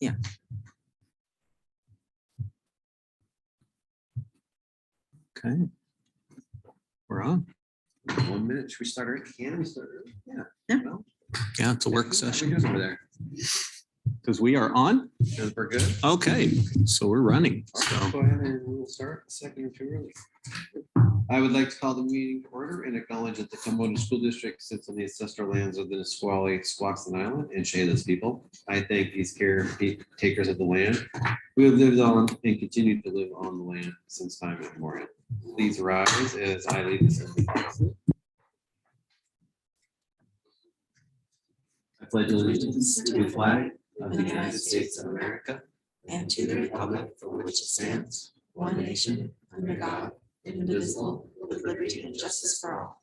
Yeah. Okay. We're on. 1 minute. Should we start early? Can we start early? Yeah. Yeah. Well, Yeah, it's a work what are we session doing over there? because we are on. We're good. Okay, so we're running. All So right, go ahead and we'll start a second or two early. I would like to call the meeting to order and acknowledge that the Cambodia School District sits on the ancestral lands of the Nisqually, Squaxin Island, and Chehalis people. I thank these caretakers of the land who have lived on and continue to live on the land since time immemorial. Please rise as I lead this assembly. I pledge allegiance to the flag of the United States of America And to the republic for which it stands, one nation, under God, indivisible, with liberty and justice for all.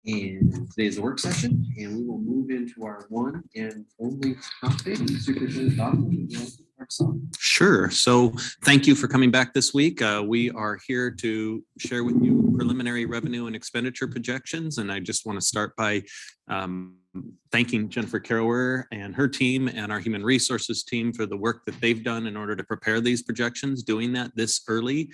And today's a work session, and we will move into our one and only topic, Superintendent Comments. sure. So thank you for coming back this week. We are here to share with you preliminary revenue and expenditure projections. And I just want to start by thanking Jennifer Carrower and her team and our human resources team for the work that they've done in order to prepare these projections. Doing that this early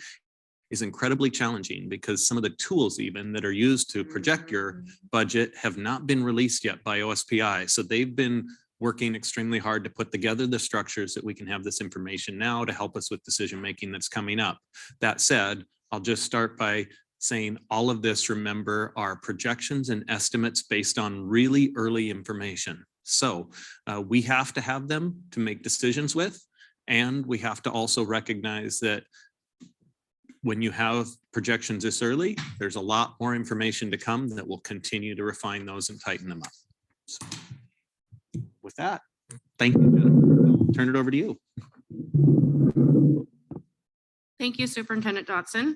is incredibly challenging because some of the tools even that are used to project your budget have not been released yet by OSPI. So they've been working extremely hard to put together the structures that we can have this information now to help us with decision making that's coming up. That said, I'll just start by saying all of this, remember, are projections and estimates based on really early information. So we have to have them to make decisions with, and we have to also recognize that when you have projections this early, there's a lot more information to come that will continue to refine those and tighten them up. So with that, thank you, Jennifer. Turn it over to you. Thank you, Superintendent Dotson.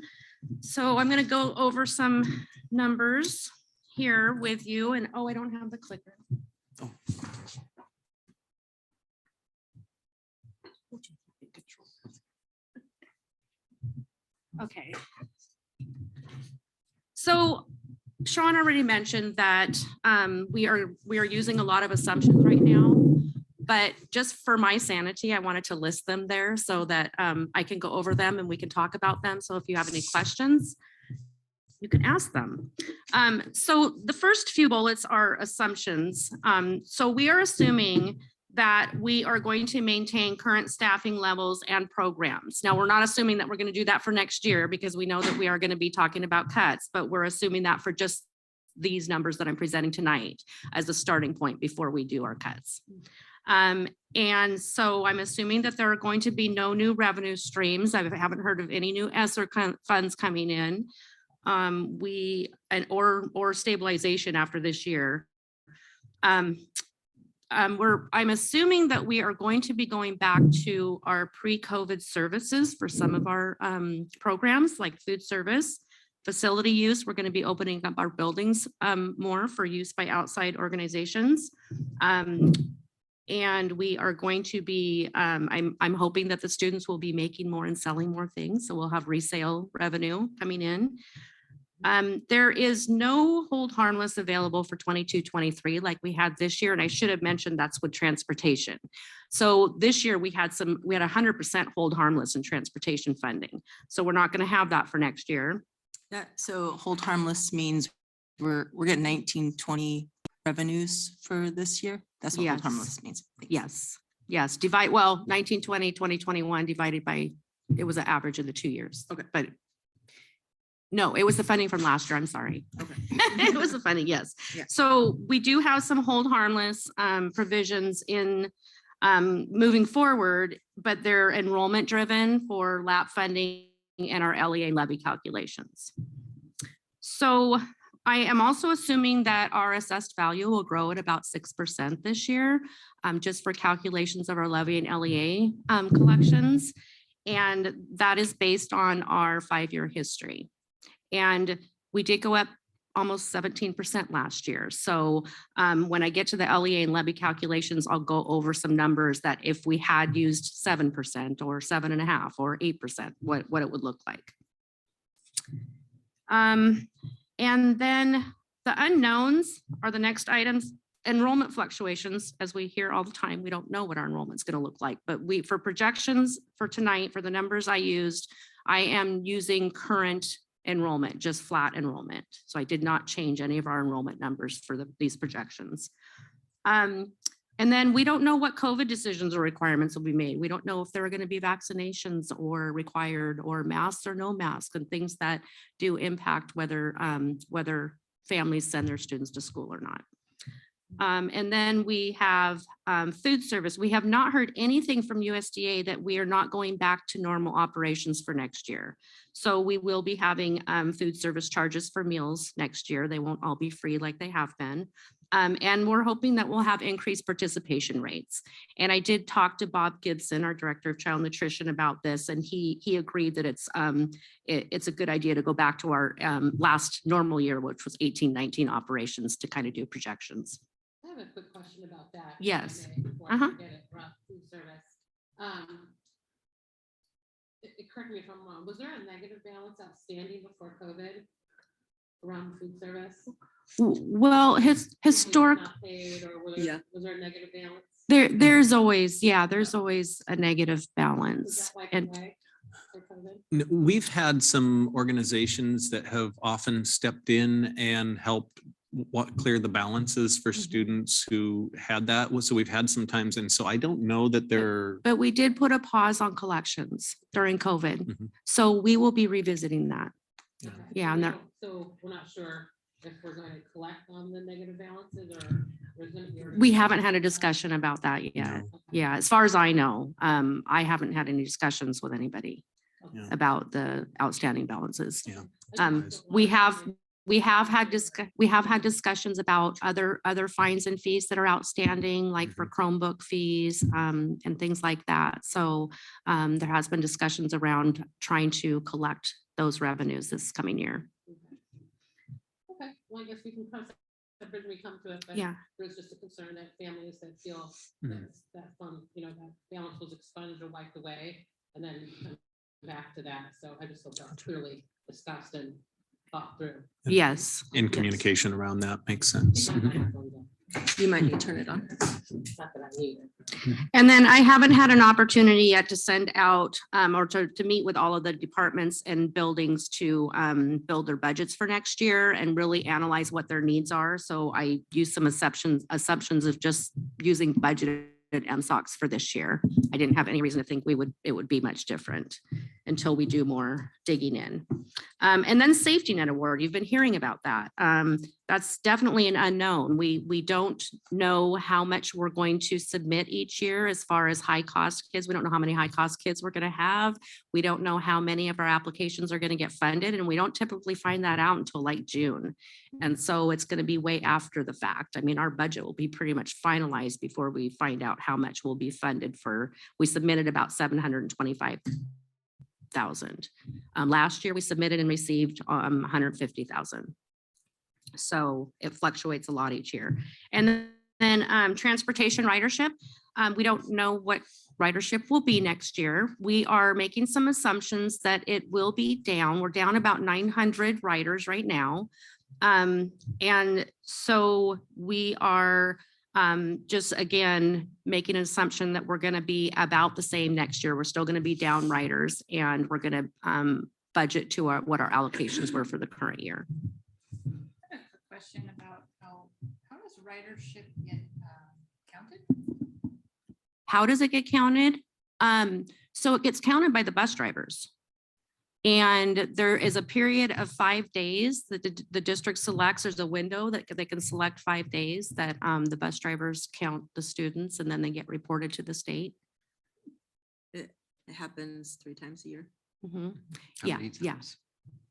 So I'm going to go over some numbers here with you, and I don't have the clicker. Oh. Okay. So Sean already mentioned that we are using a lot of assumptions right now, but just for my sanity, I wanted to list them there so that I can go over them and we can talk about them. So if you have any questions, you can ask them. So the first few bullets are assumptions. So we are assuming that we are going to maintain current staffing levels and programs. Now, we're not assuming that we're going to do that for next year because we know that we are going to be talking about cuts, but we're assuming that for just these numbers that I'm presenting tonight as a starting point before we do our cuts. And so I'm assuming that there are going to be no new revenue streams. I haven't heard of any new ESSER funds coming in. Or stabilization after this year. I'm assuming that we are going to be going back to our pre-COVID services for some of our programs like food service, facility use. We're going to be opening up our buildings more for use by outside organizations. And we are going to be, I'm hoping that the students will be making more and selling more things. So we'll have resale revenue coming in. There is no hold harmless available for 22-23 like we had this year. And I should have mentioned that's with transportation. So this year we had 100% hold harmless in transportation funding. So we're not going to have that for next year. So hold harmless means we're getting 19-20 revenues for this year. That's what hold Yes. harmless means. Yes. Divide, well, 19-20, 2021 divided by, it was an average of the 2 years. Okay. But no, it was the funding from last year. I'm sorry. Okay. It was the funding, yes. Yeah. So we do have some hold harmless provisions in moving forward, but they're enrollment driven for LAP funding and our LEA levy calculations. So I am also assuming that our assessed value will grow at about 6% this year, just for calculations of our levy and LEA collections. And that is based on our 5-year history. And we did go up almost 17% last year. So when I get to the LEA and levy calculations, I'll go over some numbers that if we had used 7% or 7.5% or 8%, what it would look like. And then The unknowns are the next items. Enrollment fluctuations, as we hear all the time, we don't know what our enrollment's going to look like, but for projections for tonight, for the numbers I used, I am using current enrollment, just flat enrollment. So I did not change any of our enrollment numbers for these projections. And then we don't know what COVID decisions or requirements will be made. We don't know if there are going to be vaccinations or required, or masks or no masks, and things that do impact whether families send their students to school or not. And then we have food service. We have not heard anything from USDA that we are not going back to normal operations for next year. So we will be having food service charges for meals next year. They won't all be free like they have been. And we're hoping that we'll have increased participation rates. And I did talk to Bob Gibson, our Director of Child Nutrition, about this, and he agreed that it's a good idea to go back to our last normal year, which was 18-19 operations, to kind of do projections. I have a quick question about that. Yes. Before I forget it, about food service. Correct me if I'm wrong, was there a negative balance outstanding before COVID around food service? Well, historic. Not paid, or was there a negative balance? There's always a negative Was balance. that wiped And away for COVID? We've had some organizations that have often stepped in and helped clear the balances for students who had that. So we've had some times, and so I don't know that they're. But we did put a pause on collections during COVID. Mhm. So we will be revisiting that. Yeah. Okay, Yeah, so and we that- don't- So we're not sure if we're going to collect on the negative balances, or there's going to be. We haven't had a discussion about that yet. No. Okay. Yeah, as far as I know, I haven't had any discussions with anybody Okay. Yeah. about the outstanding balances. Yeah. I just We wanted have to- we have had discussions about other fines and fees that are outstanding, like for Chromebook fees, and things like that. So there has been discussions around trying to collect those revenues this coming year. Okay, well, I guess we can cross that bridge when we come to it, but Yeah. there's just a concern that families that feel Mhm. that fund, that balance was expunged or wiped away, and then come back to that. So I just hope that's clearly discussed and thought through. Yes. In Yes. communication around that makes sense. You might need to turn it on. Not that I need it. And then I haven't had an opportunity yet to send out or to meet with all of the departments and buildings to build their budgets for next year and really analyze what their needs are. So I use some assumptions of just using budgeted MSOCs for this year. I didn't have any reason to think it would be much different until we do more digging in. And then safety net award, you've been hearing about that. That's definitely an unknown. We don't know how much we're going to submit each year as far as high cost kids. We don't know how many high cost kids we're going to have. We don't know how many of our applications are going to get funded, and we don't typically find that out until like June. And so it's going to be way after the fact. I mean, our budget will be pretty much finalized before we find out how much will be funded for. We submitted about 725,000. Last year we submitted and received 150,000. So it fluctuates a lot each year. And then transportation ridership. We don't know what ridership will be next year. We are making some assumptions that it will be down. We're down about 900 riders right now. And so we are just again, making an assumption that we're going to be about the same next year. We're still going to be down riders, and we're going to budget to what our allocations were for the current year. I have a question about how does ridership get counted? How does it get counted? So it gets counted by the bus drivers. And there is a period of 5 days that the district selects. There's a window that they can select 5 days that the bus drivers count the students, and then they get reported to the state. It happens 3 times a year. Mhm. How Yeah, many yeah. times?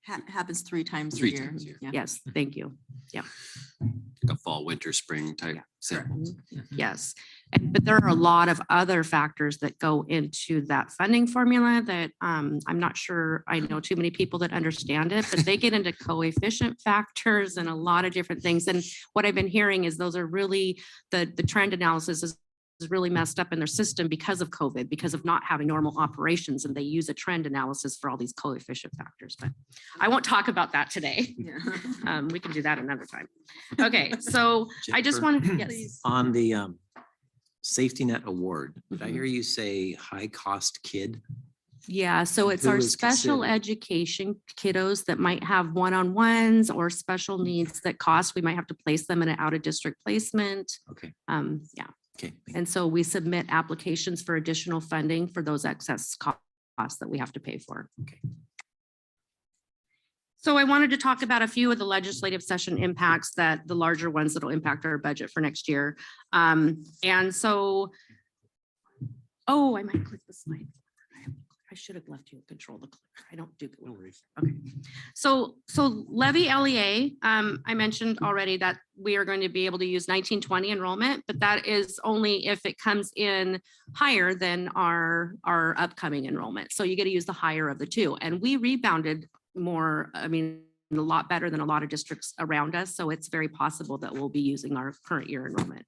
Happens 3 times a 3 year. times a year. Yeah. Yes, thank you. Like a fall, winter, spring type Yeah. sample. Yes. But there are a lot of other factors that go into that funding formula that I'm not sure I know too many people that understand it, but they get into coefficient factors and a lot of different things. And what I've been hearing is those are really the trend analysis is really messed up in their system because of COVID, because of not having normal operations, and they use a trend analysis for all these coefficient factors, but I won't talk about that today. Yeah. We can do that another time. Okay, so I just Jennifer, want to, yes. On the safety net award, did I Mhm. hear you say high cost kid? Yeah, so And it's who our is special considered? education kiddos that might have one-on-ones or special needs that cost. We might have to place them in an out-of-district placement. Okay, Yeah, okay. and so we submit applications for additional funding for those excess costs that we have to pay for. Okay. So I wanted to talk about a few of the legislative session impacts, that the larger ones that will impact our budget for next year. And so, oh, I might click the slide. I should have left you in control. I don't do. No worries. Okay. So Levy LEA, I mentioned already that we are going to be able to use 1920 enrollment, but that is only if it comes in higher than our upcoming enrollment. So you get to use the higher of the two. And we rebounded more, I mean, a lot better than a lot of districts around us. So it's very possible that we'll be using our current year enrollment.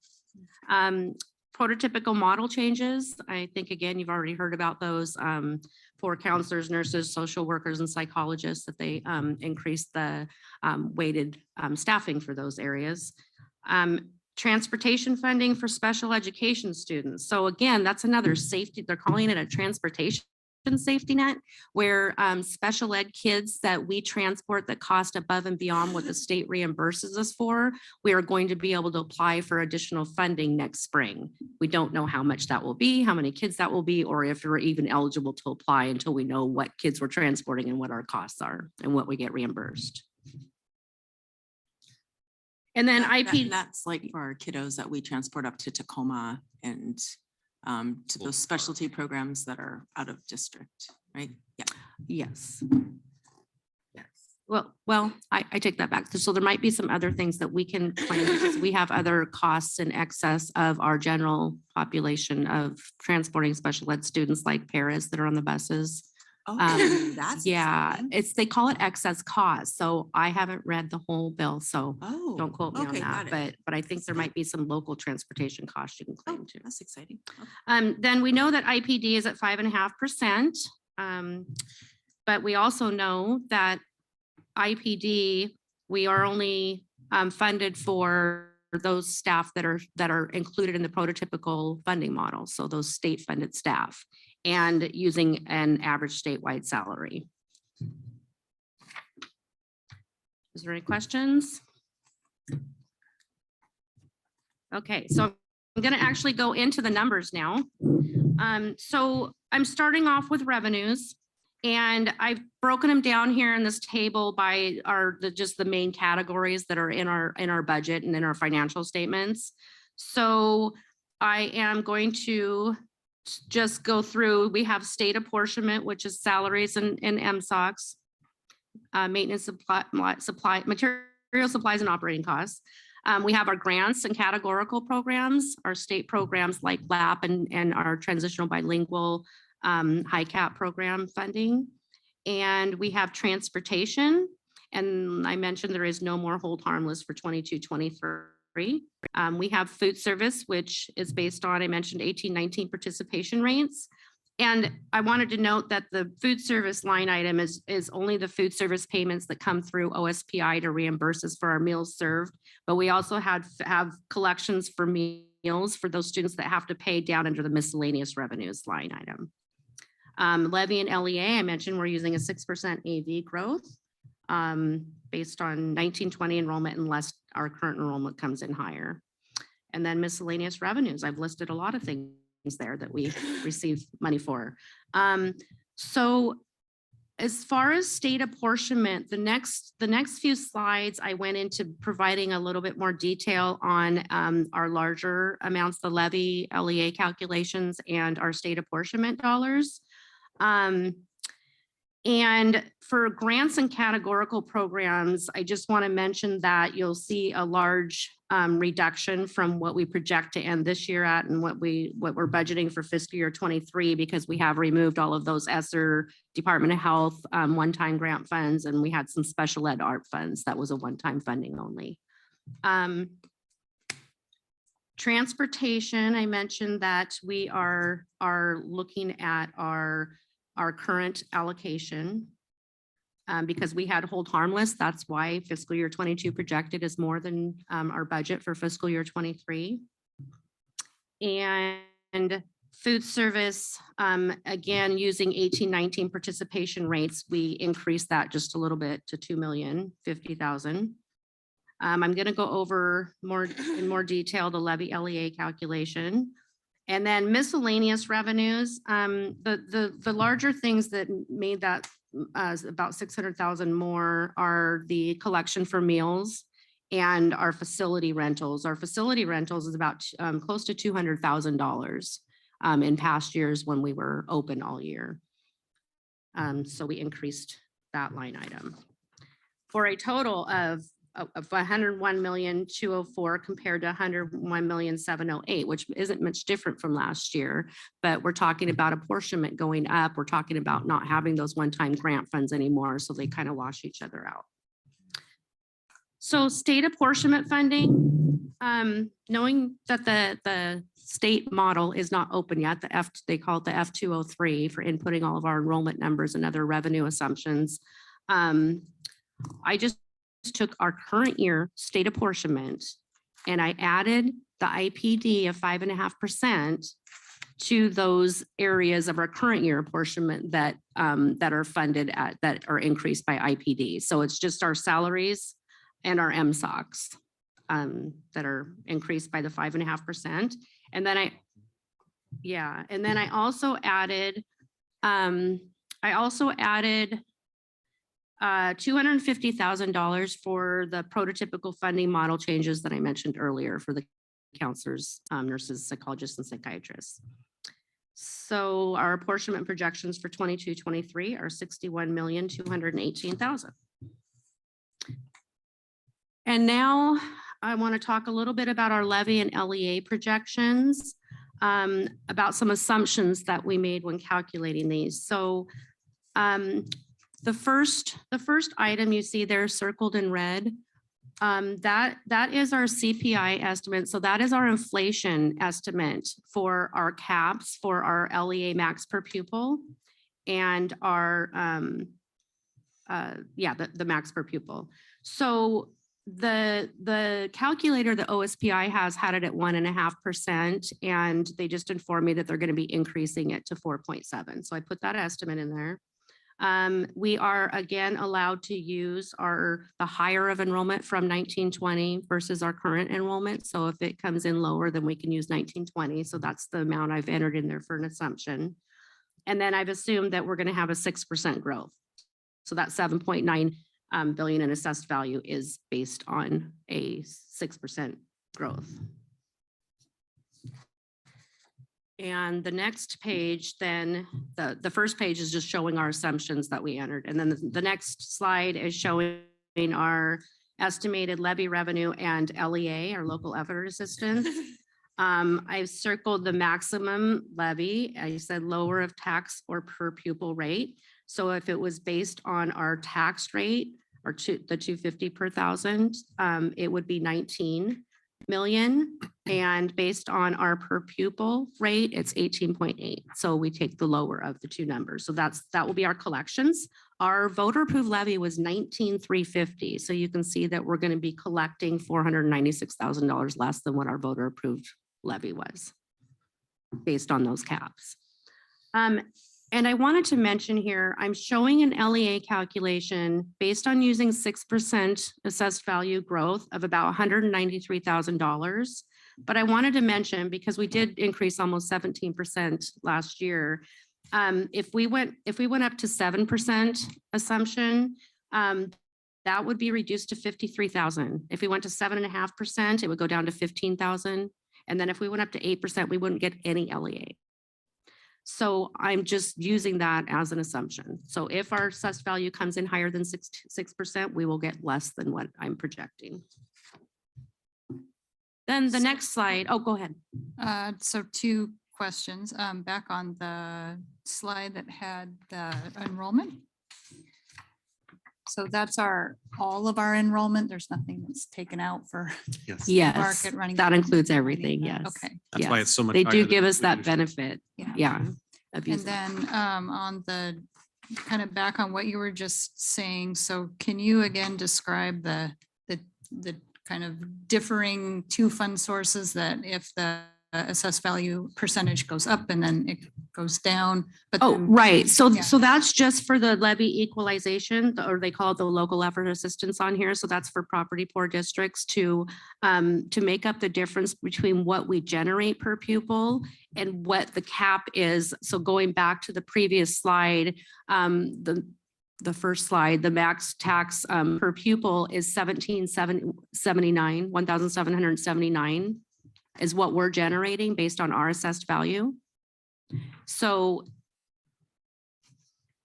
Prototypical model changes. I think, again, you've already heard about those for counselors, nurses, social workers, and psychologists, that they increase the weighted staffing for those areas. Transportation funding for special education students. So again, that's another safety. They're calling it a transportation safety net, where special ed kids that we transport that cost above and beyond what the state reimburses us for, we are going to be able to apply for additional funding next spring. We don't know how much that will be, how many kids that will be, or if we're even eligible to apply until we know what kids we're transporting and what our costs are and what we get reimbursed. And then IP. That's like for our kiddos that we transport up to Tacoma and to those specialty programs that are out of district, right? Yeah. Yes. Yes. Well, I take that back. So there might be some other things that we can plan, because we have other costs in excess of our general population of transporting special ed students, like paras that are on the buses. Oh, that's Yeah, exciting. they call it excess cost. So I haven't read the whole bill, so Oh, don't quote me on okay, that. got it. But I think there might be some local transportation costs you can Oh, claim too. that's exciting. Okay. Then we know that IPD is at 5.5%. But we also know that IPD, we are only funded for those staff that are included in the prototypical funding model. So those state funded staff, and using an average statewide salary. Is there any questions? Okay, so I'm going to actually go into the numbers now. So I'm starting off with revenues, and I've broken them down here in this table by just the main categories that are in our budget and in our financial statements. So I am going to just go through. We have state apportionment, which is salaries and MSOCs, maintenance, material supplies and operating costs. We have our grants and categorical programs, our state programs like LAP and our transitional bilingual high cap program funding. And we have transportation. And I mentioned there is no more hold harmless for 22-23. We have food service, which is based on, I mentioned 18-19 participation rates. And I wanted to note that the food service line item is only the food service payments that come through OSPI to reimburse us for our meals served. But we also have collections for meals for those students that have to pay down under the miscellaneous revenues line item. Levy and LEA, I mentioned we're using a 6% AV growth based on 1920 enrollment, unless our current enrollment comes in higher. And then miscellaneous revenues, I've listed a lot of things there that we receive money for. So as far as state apportionment, the next few slides, I went into providing a little bit more detail on our larger amounts, the levy, LEA calculations, and our state apportionment dollars. And for grants and categorical programs, I just want to mention that you'll see a large reduction from what we project to end this year at and what we're budgeting for fiscal year 23, because we have removed all of those ESSER, Department of Health, one-time grant funds, and we had some special ed art funds. That was a one-time funding only. Transportation, I mentioned that we are looking at our current allocation. Because we had hold harmless, that's why fiscal year 22 projected is more than our budget for fiscal year 23. And food service, again, using 18-19 participation rates, we increased that just a little bit to 2,050,000. I'm going to go over in more detail the levy LEA calculation. And then miscellaneous revenues, the larger things that made that about 600,000 more are the collection for meals and our facility rentals. Our facility rentals is about close to $200,000 in past years when we were open all year. So we increased that line item for a total of 101,204,000 compared to 101,708,000, which isn't much different from last year. But we're talking about apportionment going up. We're talking about not having those one-time grant funds anymore, so they kind of wash each other out. So state apportionment funding, knowing that the state model is not open yet, they call it the F203 for inputting all of our enrollment numbers and other revenue assumptions. I just took our current year state apportionment and I added the IPD of 5.5% to those areas of our current year apportionment that are funded that are increased by IPD. So it's just our salaries and our MSOCs that are increased by the 5.5%. And then I also added $250,000 for the prototypical funding model changes that I mentioned earlier for the counselors, nurses, psychologists, and psychiatrists. So our apportionment projections for 22-23 are 61,218,000. And now I want to talk a little bit about our levy and LEA projections, about some assumptions that we made when calculating these. So the first item you see there circled in red, that is our CPI estimate. So that is our inflation estimate for our caps for our LEA max per pupil and our the max per pupil. So the calculator the OSPI has had it at 1.5%, and they just informed me that they're going to be increasing it to 4.7. So I put that estimate in there. We are again allowed to use the higher of enrollment from 1920 versus our current enrollment. So if it comes in lower, then we can use 1920. So that's the amount I've entered in there for an assumption. And then I've assumed that we're going to have a 6% growth. So that 7.9 billion in assessed value is based on a 6% growth. And the next page, then the first page is just showing our assumptions that we entered. And then the next slide is showing our estimated levy revenue and LEA, our local effort assistance. I've circled the maximum levy. I said lower of tax or per pupil rate. So if it was based on our tax rate or the 250 per thousand, it would be 19 million. And based on our per pupil rate, it's 18.8. So we take the lower of the two numbers. So that will be our collections. Our voter approved levy was 19,350. So you can see that we're going to be collecting $496,000 less than what our voter approved levy was based on those caps. And I wanted to mention here, I'm showing an LEA calculation based on using 6% assessed value growth of about $193,000. But I wanted to mention, because we did increase almost 17% last year, if we went up to 7% assumption, that would be reduced to 53,000. If we went to 7.5%, it would go down to 15,000. And then if we went up to 8%, we wouldn't get any LEA. So I'm just using that as an assumption. So if our assessed value comes in higher than 6%, we will get less than what I'm projecting. Then the next slide. Oh, go ahead. So two questions. Back on the slide that had the enrollment. So that's our all of our enrollment? There's nothing that's taken out for Yes. Yes, market running. that includes courses, everything, anything. yes. Okay. That's why yes. it's so much. They higher do than give what us we that usually- benefit, Yeah. yeah. And abuse. then on the, kind of back on what you were just saying, so can you again describe the kind of differing two fund sources that if the assessed value percentage goes up and then it goes down? But Oh, then- right. So, Yeah. so that's just for the levy equalization, or they call it the local effort assistance on here. So that's for property poor districts to make up the difference between what we generate per pupil and what the cap is. So going back to the previous slide, the first slide, the max tax per pupil is 1,779 is what we're generating based on our assessed value. So,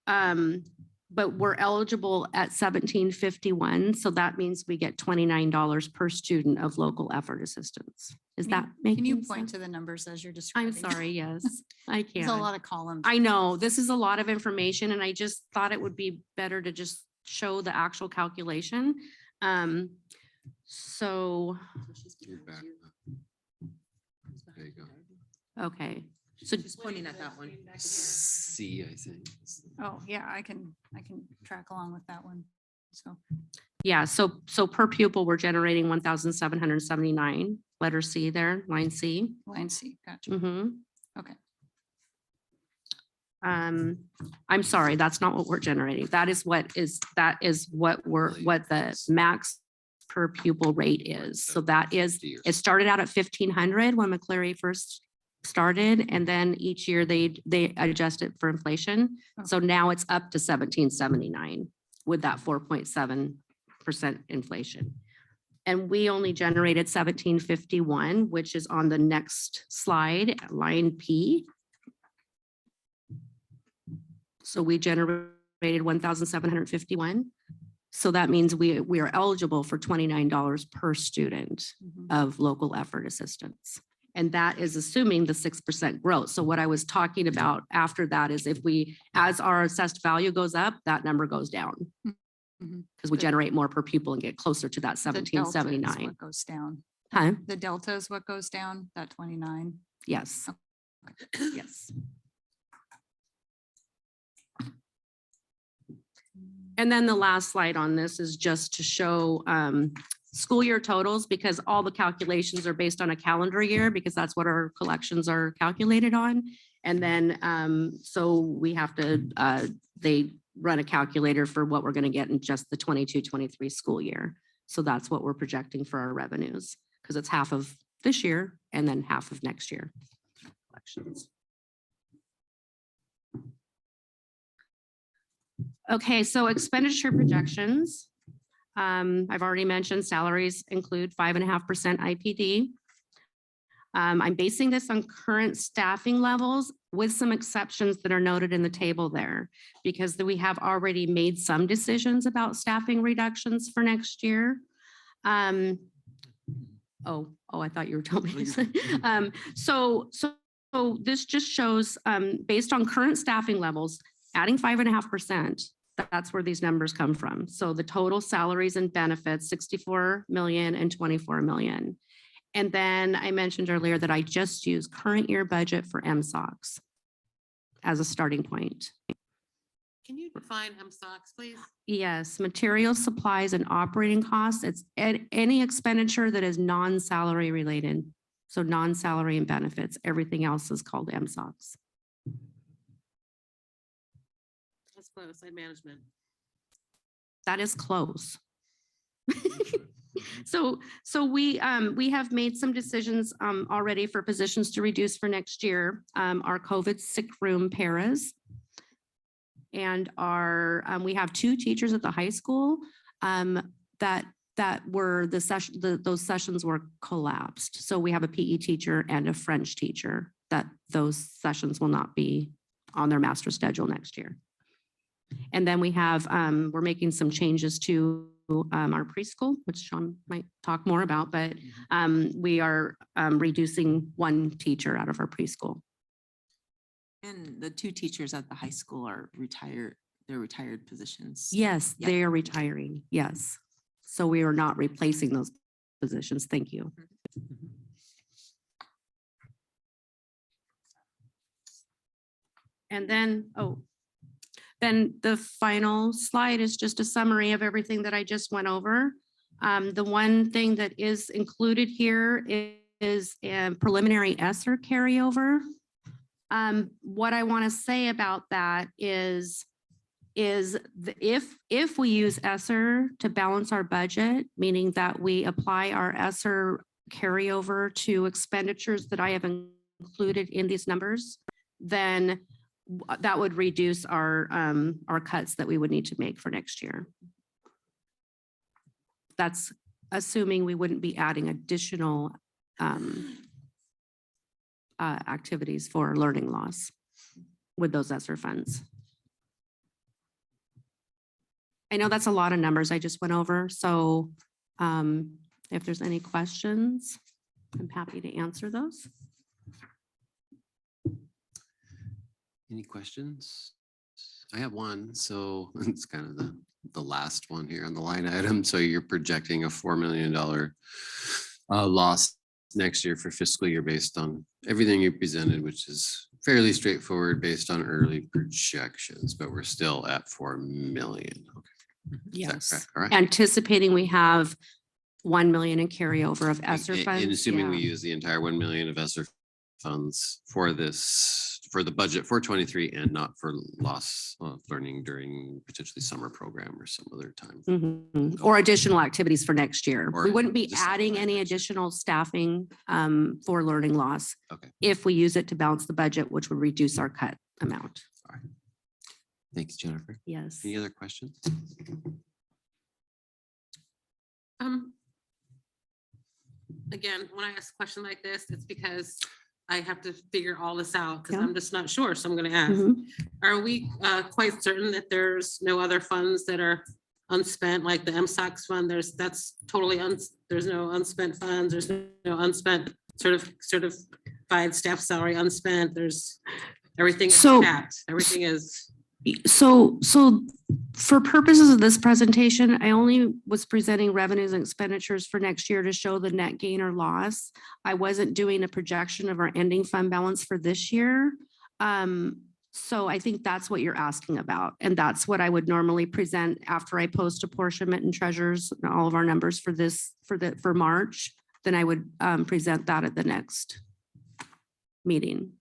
but we're eligible at 1751, so that means we get $29 per student of local effort assistance. Is Can that you- making Can you sense? point to the numbers as you're describing? I'm sorry, yes, I can. There's a lot of columns. I know, this is a lot of information and I just thought it would be better to just show the actual calculation. So, You're back. There you go. okay, so Just pointing at that one. C, I think. Oh, yeah, I can track along with that one. So, yeah, so per pupil, we're generating 1,779, letter C there, line C. line C, gotcha. Mm-hmm. Okay. I'm sorry, that's not what we're generating. That is what the max per pupil rate is. So that is, it started out at 1,500 when McCleary first started, and then each year they adjust it for inflation. So now it's up to 1,779 with that 4.7% inflation. And we only generated 1,751, which is on the next slide, line P. So we generated 1,751. So that means we are eligible for $29 per student Mhm. of local effort assistance. And that is assuming the 6% growth. So what I was talking about after that is if as our assessed value goes up, that number goes down. Mhm. Because we The- generate more per pupil and get closer to that The delta is 1779. what goes down. Huh? The delta is what goes down, that 29. Yes. Yes. And then the last slide on this is just to show school year totals, because all the calculations are based on a calendar year, because that's what our collections are calculated on. And then, so we have to, they run a calculator for what we're going to get in just the 22-23 school year. So that's what we're projecting for our revenues, because it's half of this year and then half of next year. Collections. Okay, so expenditure projections. I've already mentioned salaries include 5.5% IPD. I'm basing this on current staffing levels with some exceptions that are noted in the table there, because we have already made some decisions about staffing reductions for next year. I thought you were telling me. So this just shows, based on current staffing levels, adding 5.5%, that's where these numbers come from. So the total salaries and benefits, 64 million and 24 million. And then I mentioned earlier that I just used current year budget for MSOCs as a starting point. Can you define MSOCs, please? Yes, material supplies and operating costs. It's any expenditure that is non-salary related. So non-salary and benefits, everything else is called MSOCs. That's close, side management. That is close. So we have made some decisions already for positions to reduce for next year. Our COVID sick room paras. And we have 2 teachers at the high school that were those sessions were collapsed. So we have a PE teacher and a French teacher that those sessions will not be on their master schedule next year. And then we have, we're making some changes to our preschool, which Sean might talk more about, but we are reducing 1 teacher out of our preschool. And the 2 teachers at the high school are retired, They're retired positions. Yes, Yep. they are retiring. Yes. So we are not replacing those positions. Thank you. And then, then the final slide is just a summary of everything that I just went over. The one thing that is included here is a preliminary ESSER carryover. What I want to say about that is if we use ESSER to balance our budget, meaning that we apply our ESSER carryover to expenditures that I have included in these numbers, then that would reduce our cuts that we would need to make for next year. That's assuming we wouldn't be adding additional activities for learning loss with those ESSER funds. I know that's a lot of numbers I just went over, so if there's any questions, I'm happy to answer those. Any questions? I have one. So it's kind of the last one here on the line item. So you're projecting a $4 million loss next year for fiscal year based on everything you presented, which is fairly straightforward based on early projections, but we're still at 4 million. Okay. Is that Yes. correct? All right. Anticipating we have 1 million in carryover of ESSER funds. And assuming we yeah. use the entire 1 million of ESSER funds for this, for the budget for 23 and not for loss of learning during potentially summer program or some other time. Mhm. Or additional activities for next year. Or We wouldn't be just adding something any next year. additional staffing for learning loss Okay. if we use it to balance the budget, which would reduce our cut amount. All right. Thanks, Jennifer. Yes. Any other questions? Again, when I ask a question like this, it's because I have to figure all this out because Yeah. I'm just not sure. So I'm gonna ask, Mhm. are we quite certain that there's no other funds that are unspent, like the MSOX fund? That's totally, there's no unspent funds. There's no unspent certified staff salary unspent. There's everything is So- capped. Everything is. So for purposes of this presentation, I only was presenting revenues and expenditures for next year to show the net gain or loss. I wasn't doing a projection of our ending fund balance for this year. So I think that's what you're asking about. And that's what I would normally present after I post apportionment and treasures and all of our numbers for this, for March. Then I would present that at the next meeting.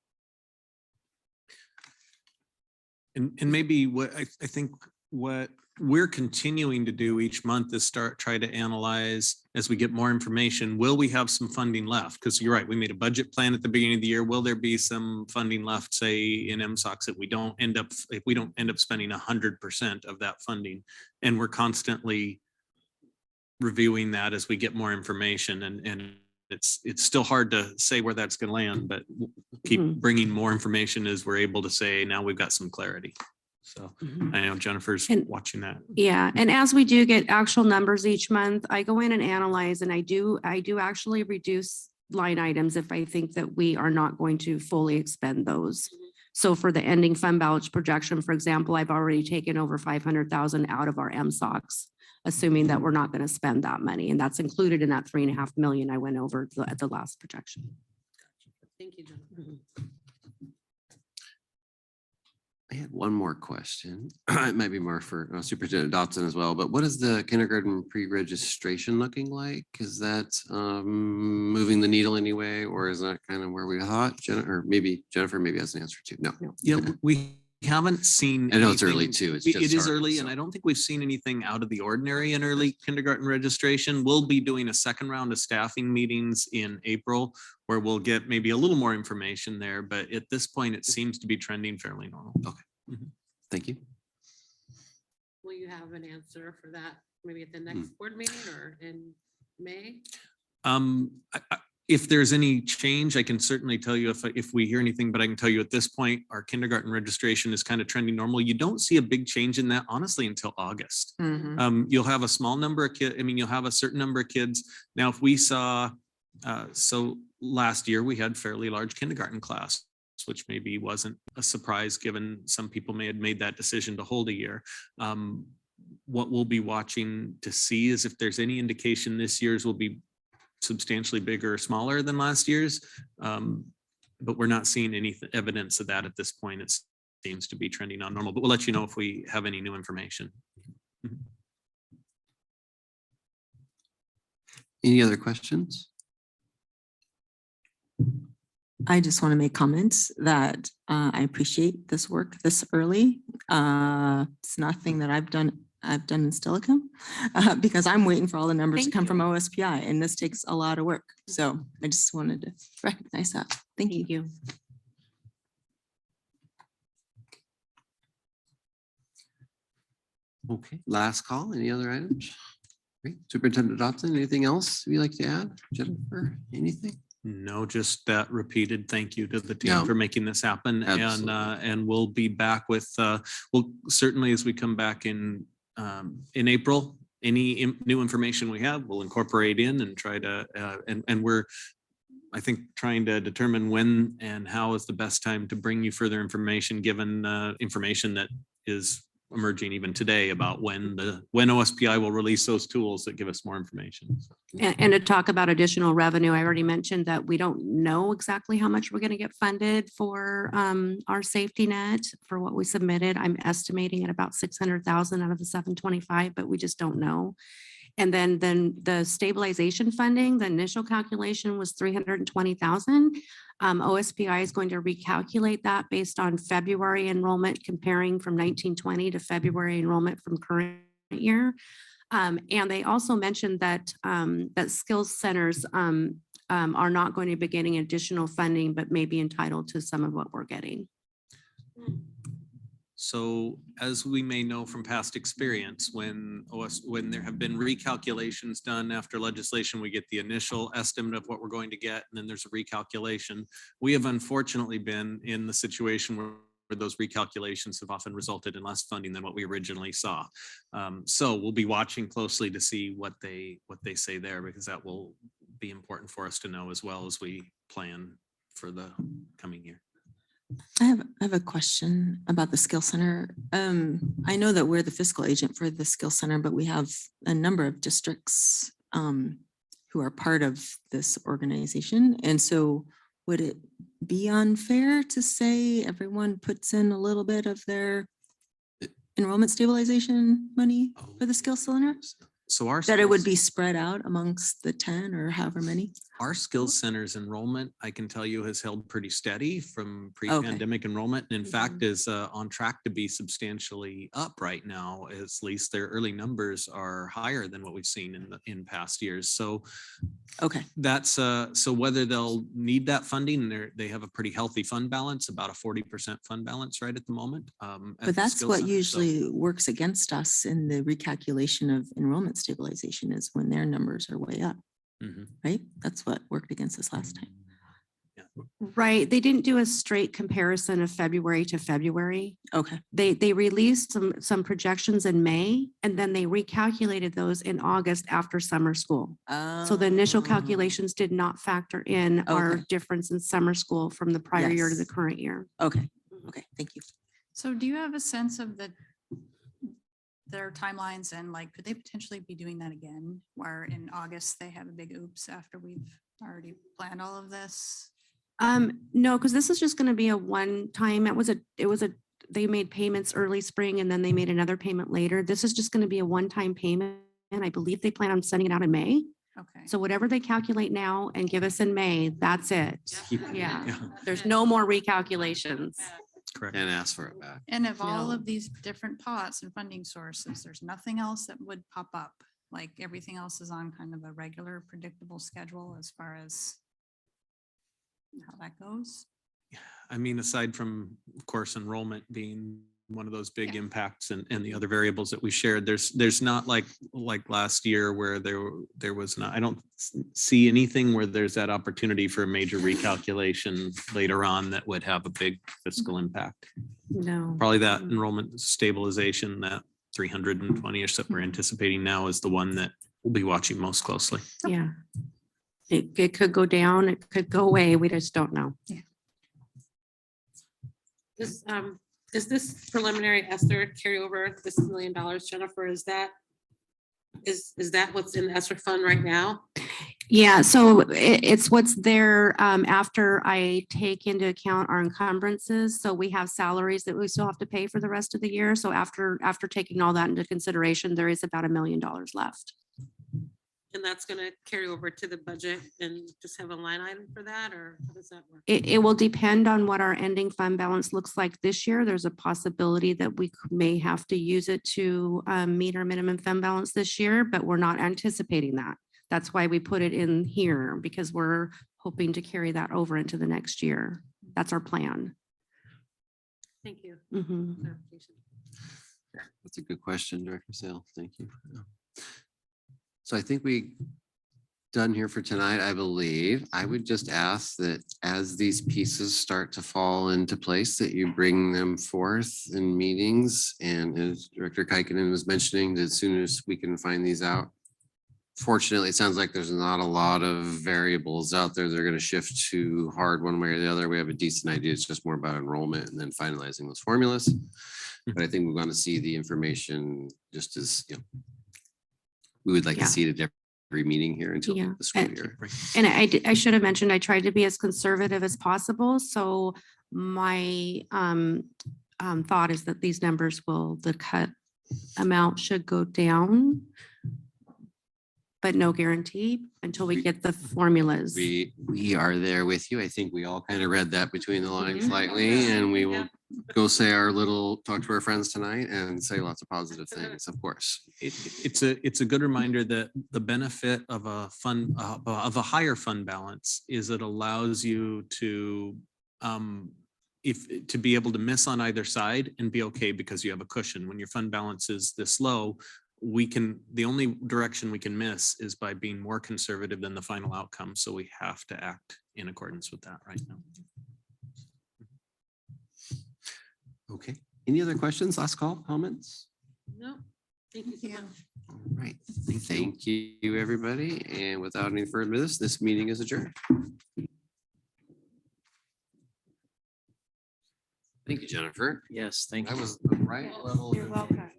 And maybe what I think what we're continuing to do each month is try to analyze as we get more information, will we have some funding left? Because you're right, we made a budget plan at the beginning of the year. Will there be some funding left, say in MSOX, that we don't end up, if we don't end up spending 100% of that funding? And we're constantly reviewing that as we get more information, and it's still hard to say where that's going to land, but we'll keep Mhm. bringing more information as we're able to say, now we've got some clarity. So I know Jennifer's And- watching that. Yeah, and as we do get actual numbers each month, I go in and analyze, and I do actually reduce line items if I think that we are not going to fully expend those. So for the ending fund balance projection, for example, I've already taken over 500,000 out of our MSOX, assuming that we're not going to spend that money, and that's included in that 3.5 million I went over at the last projection. Thank you, Jennifer. I had one more question. It might be more for Superintendent Dotson as well, but what is the kindergarten pre-registration looking like? Is that moving the needle anyway, or is that kind of where we thought? Or maybe Jennifer maybe has an answer too. No. Yeah, we haven't seen. I know it's early anything- too. It's It just is started, early, so. and I don't think we've seen anything out of the ordinary in early kindergarten registration. We'll be doing a second round of staffing meetings in April where we'll get maybe a little more information there, but at this point, it seems to be trending fairly normal. Okay. Thank you. Will you have an answer for that, maybe at the next board meeting or in May? If there's any change, I can certainly tell you if we hear anything, but I can tell you at this point, our kindergarten registration is kind of trending normal. You don't see a big change in that honestly until August. You'll have a small number of kids. I mean, you'll have a certain number of kids. Now, if we saw, so last year we had fairly large kindergarten class. which maybe wasn't a surprise given some people may have made that decision to hold a year. What we'll be watching to see is if there's any indication this year's will be substantially bigger or smaller than last year's. But we're not seeing any evidence of that at this point. It seems to be trending on normal, but we'll let you know if we have any new information. Any other questions? I just want to make comments that I appreciate this work this early. It's nothing that I've done in Stillicum because I'm waiting for all the numbers to Thank come from you. OSPI, and this takes a lot of work. So I just wanted to recognize that. Thank you. Thank you. Okay, last call. Any other items? Great. Superintendent Dotson, anything else you'd like to add? Jennifer, anything? No, just that repeated thank you to the team Yeah. for making this happen. Absolutely. And we'll be back with, we'll certainly as we come back in April, any new information we have, we'll incorporate in and try to, and we're, I think, trying to determine when and how is the best time to bring you further information, given information that is emerging even today about when OSPI will release those tools that give us more information. And to talk about additional revenue, I already mentioned that we don't know exactly how much we're going to get funded for our safety net for what we submitted. I'm estimating at about 600,000 out of the 725, but we just don't know. And then the stabilization funding, the initial calculation was 320,000. OSPI is going to recalculate that based on February enrollment, comparing from 1920 to February enrollment from current year. And they also mentioned that that skills centers are not going to be getting additional funding, but may be entitled to some of what we're getting. So as we may know from past experience, when there have been recalculations done after legislation, we get the initial estimate of what we're going to get, and then there's a recalculation. We have unfortunately been in the situation where those recalculations have often resulted in less funding than what we originally saw. So we'll be watching closely to see what they say there, because that will be important for us to know as well as we plan for the coming year. I have a question about the skill center. I know that we're the fiscal agent for the skill center, but we have a number of districts who are part of this organization. And so would it be unfair to say everyone puts in a little bit of their enrollment stabilization money for the skill center? So our That it would skills- be spread out amongst the 10 or however many? Our skills centers enrollment, I can tell you, has held pretty steady from pre-pandemic enrollment. And in fact, is on track to be substantially up right now. At least their early numbers are higher than what we've seen in past years. So Okay, that's so whether they'll need that funding, they have a pretty healthy fund balance, about a 40% fund balance right at the moment. at the but that's skill what center. So- usually works against us in the recalculation of enrollment stabilization is when their numbers are way up, Mhm. right? That's what worked against us last time. Right. They didn't do a straight comparison of February to February. Okay, They released some projections in May, and then they recalculated those in August after summer school. So the initial Oh, calculations did not factor in our Okay. difference in summer school from the prior year to the Yes. current year. Okay, okay, thank you. So do you have a sense of their timelines and like, could they potentially be doing that again? Where in August they have a big oops after we've already planned all of this? No, because this is just going to be a one time. They made payments early spring and then they made another payment later. This is just going to be a one-time payment. And I believe they plan on sending it out in May. Okay. So whatever they calculate now and give us in May, that's it. Keep- Yeah. There's no more recalculations. Correct. And ask for it back. And of all No. of these different pots and funding sources, there's nothing else that would pop up. Like everything else is on kind of a regular predictable schedule as far as how that goes. I mean, aside from, of course, enrollment being one of those big Yeah. impacts and the other variables that we shared, there's not like last year where there was not, I don't see anything where there's that opportunity for a major recalculation later on that would have a big fiscal impact. No. Probably that enrollment stabilization, that 320-ish that we're anticipating now is the one that we'll be watching most closely. Yeah. It could go down, it could go away. We just don't know. Is this preliminary Esther carryover, this $1 million, Jennifer, is that what's in the Esther fund right now? Yeah, so it's what's there after I take into account our encumbrances. So we have salaries that we still have to pay for the rest of the year. So after taking all that into consideration, there is about $1 million left. And that's gonna carry over to the budget and just have a line item for that, or how does that work? It will depend on what our ending fund balance looks like this year. There's a possibility that we may have to use it to meet our minimum fund balance this year, but we're not anticipating that. That's why we put it in here, because we're hoping to carry that over into the next year. That's our plan. Thank you. Mhm. Clarification. That's a good question, Director Sale. Thank you. So I think we done here for tonight, I believe. I would just ask that as these pieces start to fall into place, that you bring them forth in meetings. And as Director Kaikkonen was mentioning, that as soon as we can find these out. Fortunately, it sounds like there's not a lot of variables out there that are going to shift too hard one way or the other. We have a decent idea. It's just more about enrollment and then finalizing those formulas. But I think we're going to see the information just as, we would like Yeah. to see it at every meeting here until Yeah. the school year. And I should have mentioned, I tried to be as conservative as possible. So my thought is that these numbers the cut amount should go down, but no guarantee until we get the formulas. We are there with you. I think we all kind of read that between the lines Mhm. slightly, and we will go say talk to our friends tonight and say lots of positive things, of course. It's a good reminder that the benefit of a fund, of a higher fund balance is it allows you to to be able to miss on either side and be okay because you have a cushion. When your fund balance is this low, the only direction we can miss is by being more conservative than the final outcome. So we have to act in accordance with that right now. Okay. Any other questions? Last call, comments? No, thank you so Yeah. much. All right. Thank you, everybody. And without any further business, this meeting is adjourned. Thank you, Jennifer. Yes, thank That you. was the right level. You're welcome.